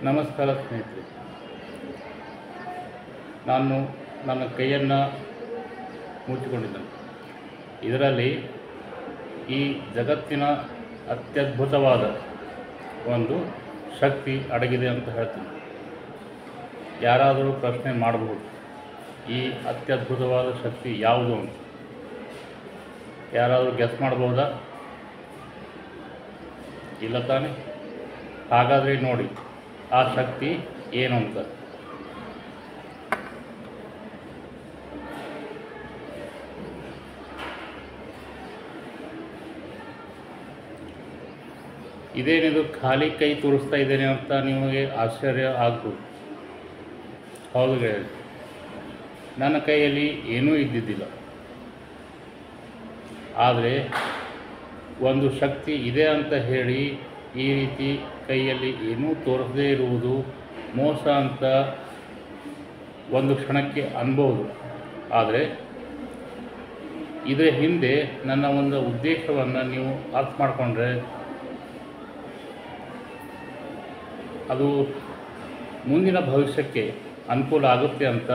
ನಮಸ್ಕಾರ ಸ್ನೇಹಿತರೆ, ನಾನು ನನ್ನ ಕೈಯನ್ನು ಮುಚ್ಚಿಕೊಂಡಿದ್ದೇನೆ. ಇದರಲ್ಲಿ ಈ ಜಗತ್ತಿನ ಅತ್ಯದ್ಭುತವಾದ ಒಂದು ಶಕ್ತಿ ಅಡಗಿದೆ ಅಂತ ಹೇಳ್ತೀನಿ. ಯಾರಾದರೂ ಪ್ರಶ್ನೆ ಮಾಡಬಹುದು, ಈ ಅತ್ಯದ್ಭುತವಾದ ಶಕ್ತಿ ಯಾವುದು ಅಂತ. ಯಾರಾದರೂ ಗೆಸ್ ಮಾಡಬಹುದಾ? ಇಲ್ಲ ತಾನೆ? ಹಾಗಾದರೆ ನೋಡಿ ಆ ಶಕ್ತಿ ಏನು ಅಂತ. ಇದೇನಿದು ಖಾಲಿ ಕೈ ತೋರಿಸ್ತಾ ಇದ್ದೇನೆ ಅಂತ ನಿಮಗೆ ಆಶ್ಚರ್ಯ ಆಗ್ಬೋದು. ಹೌದು ಗೆಳೆಯರೆ, ನನ್ನ ಕೈಯಲ್ಲಿ ಏನೂ ಇದ್ದಿದ್ದಿಲ್ಲ. ಆದರೆ ಒಂದು ಶಕ್ತಿ ಇದೆ ಅಂತ ಹೇಳಿ ಈ ರೀತಿ ಕೈಯಲ್ಲಿ ಏನೂ ತೋರಿಸದೇ ಇರುವುದು ಮೋಸ ಅಂತ ಒಂದು ಕ್ಷಣಕ್ಕೆ ಅನ್ಬೋದು. ಆದರೆ ಇದರ ಹಿಂದೆ ನನ್ನ ಒಂದು ಉದ್ದೇಶವನ್ನು ನೀವು ಅರ್ಥ ಮಾಡಿಕೊಂಡ್ರೆ ಅದು ಮುಂದಿನ ಭವಿಷ್ಯಕ್ಕೆ ಅನುಕೂಲ ಆಗುತ್ತೆ ಅಂತ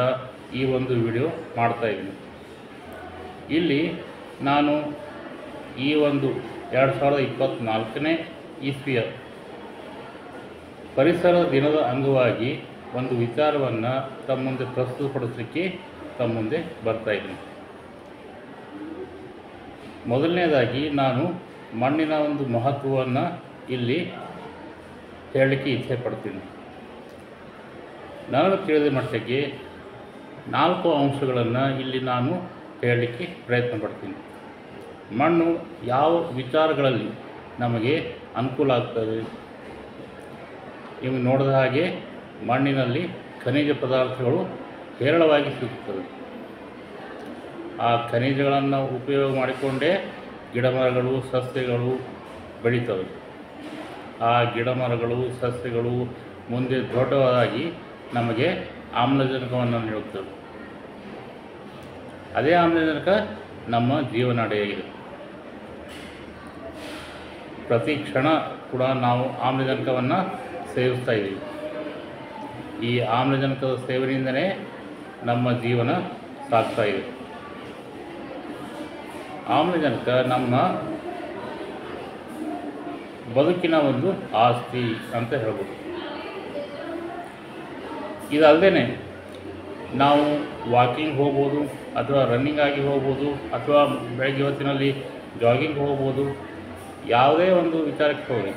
ಈ ಒಂದು ವಿಡಿಯೋ ಮಾಡ್ತಾಯಿದ್ದೀನಿ. ಇಲ್ಲಿ ನಾನು ಈ ಒಂದು 2024ನೇ ಇಸ್ವಿಯ ಪರಿಸರ ದಿನದ ಅಂಗವಾಗಿ ಒಂದು ವಿಚಾರವನ್ನು ತಮ್ಮ ಮುಂದೆ ಪ್ರಸ್ತುತಪಡಿಸಲಿಕ್ಕೆ ತಮ್ಮ ಮುಂದೆ ಬರ್ತಾಯಿದ್ದೀನಿ. ಮೊದಲನೇದಾಗಿ ನಾನು ಮಣ್ಣಿನ ಒಂದು ಮಹತ್ವವನ್ನು ಇಲ್ಲಿ ಹೇಳಲಿಕ್ಕೆ ಇಚ್ಛೆ ಪಡ್ತೀನಿ. ನನಗೆ ತಿಳಿದ ಮಟ್ಟಿಗೆ 4 ಅಂಶಗಳನ್ನು ಇಲ್ಲಿ ನಾನು ಹೇಳಲಿಕ್ಕೆ ಪ್ರಯತ್ನ ಪಡ್ತೀನಿ. ಮಣ್ಣು ಯಾವ ವಿಚಾರಗಳಲ್ಲಿ ನಮಗೆ ಅನುಕೂಲ ಆಗ್ತದೆ. ನೀವು ನೋಡಿದ ಹಾಗೆ ಮಣ್ಣಿನಲ್ಲಿ ಖನಿಜ ಪದಾರ್ಥಗಳು ಹೇರಳವಾಗಿ ಸಿಗುತ್ತವೆ. ಆ ಖನಿಜಗಳನ್ನು ಉಪಯೋಗ ಮಾಡಿಕೊಂಡೇ ಗಿಡಮರಗಳು ಸಸ್ಯಗಳು ಬೆಳೀತವೆ. ಆ ಗಿಡಮರಗಳು ಸಸ್ಯಗಳು ಮುಂದೆ ದೊಡ್ಡದಾಗಿ ನಮಗೆ ಆಮ್ಲಜನಕವನ್ನು ನೀಡುತ್ತವೆ. ಅದೇ ಆಮ್ಲಜನಕ ನಮ್ಮ ಜೀವನಾಡಿಯಾಗಿದೆ. ಪ್ರತಿ ಕ್ಷಣ ಕೂಡ ನಾವು ಆಮ್ಲಜನಕವನ್ನು ಸೇವಿಸ್ತಾ ಇದ್ದೀವಿ. ಈ ಆಮ್ಲಜನಕದ ಸೇವನೆಯಿಂದಲೇ ನಮ್ಮ ಜೀವನ ಸಾಗ್ತಾ ಇದೆ. ಆಮ್ಲಜನಕ ನಮ್ಮ ಬದುಕಿನ ಒಂದು ಆಸ್ತಿ ಅಂತ ಹೇಳ್ಬೋದು. ಇದಲ್ಲದೆ ನಾವು ವಾಕಿಂಗ್ ಹೋಗ್ಬೋದು, ಅಥವಾ ರನ್ನಿಂಗ್ ಆಗಿ ಹೋಗ್ಬೋದು, ಅಥವಾ ಬೆಳಗ್ಗೆ ಹೊತ್ತಿನಲ್ಲಿ ಜಾಗಿಂಗ್ ಹೋಗ್ಬೋದು. ಯಾವುದೇ ಒಂದು ವಿಚಾರಕ್ಕೆ ಹೋಗಿ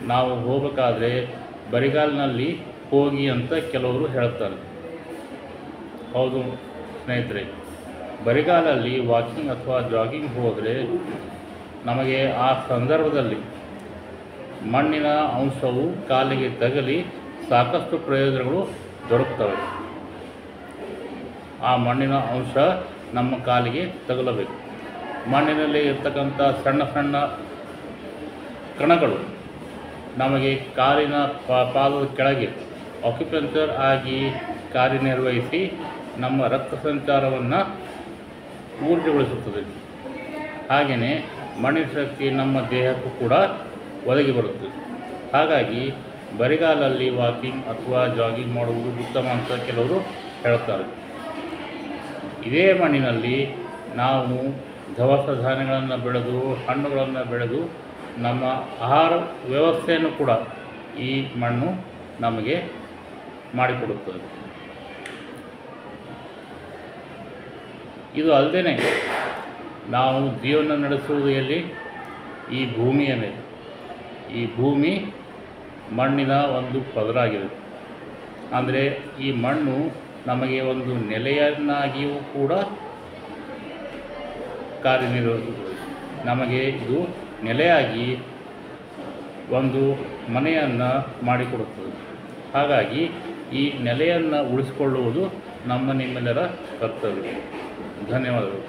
ನಾವು ಹೋಗಬೇಕಾದ್ರೆ ಬರಿಗಾಲಿನಲ್ಲಿ ಹೋಗಿ ಅಂತ ಕೆಲವರು ಹೇಳ್ತಾರೆ. ಹೌದು ಸ್ನೇಹಿತರೆ, ಬರಿಗಾಲಲ್ಲಿ ವಾಕಿಂಗ್ ಅಥವಾ ಜಾಗಿಂಗ್ ಹೋದರೆ ನಮಗೆ ಆ ಸಂದರ್ಭದಲ್ಲಿ ಮಣ್ಣಿನ ಅಂಶವು ಕಾಲಿಗೆ ತಗಲಿ ಸಾಕಷ್ಟು ಪ್ರಯೋಜನಗಳು ದೊರಕುತ್ತವೆ. ಆ ಮಣ್ಣಿನ ಅಂಶ ನಮ್ಮ ಕಾಲಿಗೆ ತಗಲಬೇಕು. ಮಣ್ಣಿನಲ್ಲಿ ಇರ್ತಕ್ಕಂಥ ಸಣ್ಣ ಸಣ್ಣ ಕಣಗಳು ನಮಗೆ ಕಾಲಿನ ಪಾದದ ಕೆಳಗೆ ಆಕ್ಯುಪಂಕ್ಚರ್ ಆಗಿ ಕಾರ್ಯನಿರ್ವಹಿಸಿ ನಮ್ಮ ರಕ್ತ ಸಂಚಾರವನ್ನು ಊರ್ಜಗೊಳಿಸುತ್ತದೆ. ಹಾಗೆಯೇ ಮಣ್ಣಿನ ಶಕ್ತಿ ನಮ್ಮ ದೇಹಕ್ಕೂ ಕೂಡ ಒದಗಿ ಬರುತ್ತದೆ. ಹಾಗಾಗಿ ಬರಿಗಾಲಲ್ಲಿ ವಾಕಿಂಗ್ ಅಥವಾ ಜಾಗಿಂಗ್ ಮಾಡುವುದು ಉತ್ತಮ ಅಂತ ಕೆಲವರು ಹೇಳ್ತಾರೆ. ಇದೇ ಮಣ್ಣಿನಲ್ಲಿ ನಾವು ದವಸ ಧಾನ್ಯಗಳನ್ನು ಬೆಳೆದು ಹಣ್ಣುಗಳನ್ನು ಬೆಳೆದು ನಮ್ಮ ಆಹಾರ ವ್ಯವಸ್ಥೆಯನ್ನು ಕೂಡ ಈ ಮಣ್ಣು ನಮಗೆ ಮಾಡಿಕೊಡುತ್ತದೆ. ಇದು ಅಲ್ಲದೆ ನಾವು ಜೀವನ ನಡೆಸುವುದು ಎಲ್ಲಿ? ಈ ಭೂಮಿಯ ಮೇಲೆ. ಈ ಭೂಮಿ ಮಣ್ಣಿನ ಒಂದು ಪದರಾಗಿದೆ. ಅಂದರೆ ಈ ಮಣ್ಣು ನಮಗೆ ಒಂದು ನೆಲೆಯನ್ನಾಗಿಯೂ ಕೂಡ ಕಾರ್ಯನಿರ್ವಹಿಸುತ್ತದೆ. ನಮಗೆ ಇದು ನೆಲೆಯಾಗಿ ಒಂದು ಮನೆಯನ್ನು ಮಾಡಿಕೊಡುತ್ತದೆ. ಹಾಗಾಗಿ ಈ ನೆಲೆಯನ್ನು ಉಳಿಸಿಕೊಳ್ಳುವುದು ನಮ್ಮ ನಿಮ್ಮೆಲ್ಲರ ಕರ್ತವ್ಯ. ಧನ್ಯವಾದಗಳು.